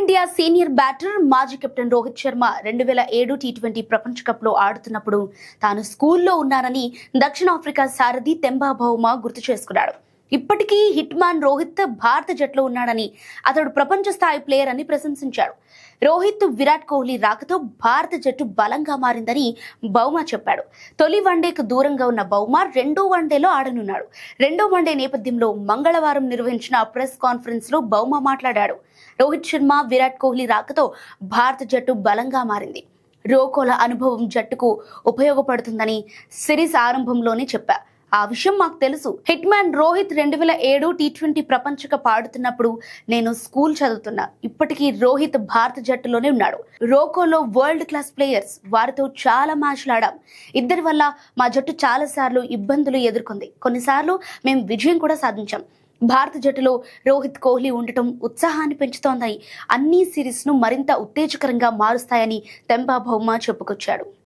Team India senior batter మాజీ captain Rohit Sharma 2007 T20 ప్రపంచ cup లో ఆడుతున్నప్పుడు తాను స్కూల్లో ఉన్నానని దక్షిణాఫ్రికా సారథి తెంబా బౌమా గుర్తు చేసుకున్నాడు. ఇప్పటికీ హిట్ మ్యాన్ రోహిత్ భారత జట్టులో ఉన్నాడని, అతడు ప్రపంచ స్థాయి ప్లేయర్ అని ప్రశంసించాడు. రోహిత్, విరాట్ కోహ్లీ రాకతో భారత జట్టు బలంగా మారిందని బౌమా చెప్పాడు. తొలి వన్డేకు దూరంగా ఉన్న బౌమా రెండో వన్డేలో ఆడనున్నాడు. రెండో వన్డే నేపథ్యంలో మంగళవారం నిర్వహించిన ప్రెస్ కాన్ఫరెన్స్ లో బౌమా మాట్లాడాడు. రోహిత్ శర్మ, విరాట్ కోహ్లీ రాకతో భారత జట్టు బలంగా మారింది. రోకోల అనుభవం జట్టుకు ఉపయోగపడుతుందని సిరీస్ ఆరంభంలోనే చెప్పా. ఆ విషయం మాకు తెలుసు. హిట్ మ్యాన్ రోహిత్ 2007 టీ20 ప్రపంచ కప్ ఆడుతున్నప్పుడు నేను స్కూల్ చదువుతున్నా. ఇప్పటికీ రోహిత్ భారత జట్టులోనే ఉన్నాడు. రోకోలో వరల్డ్ క్లాస్ ప్లేయర్స్, వారితో చాలా మ్యాచ్లు ఆడాం. ఇద్దరి వల్ల మా జట్టు చాలా సార్లు ఇబ్బందులు ఎదుర్కొంది. కొన్నిసార్లు మేము విజయం కూడా సాధించాం. భారత జట్టులో రోహిత్, కోహ్లీ ఉండటం ఉత్సాహాన్ని పెంచుతోందని, అన్ని సిరీస్ ను మరింత ఉత్తేజకరంగా మారుస్తాయని తెంబా బౌమా చెప్పుకొచ్చాడు.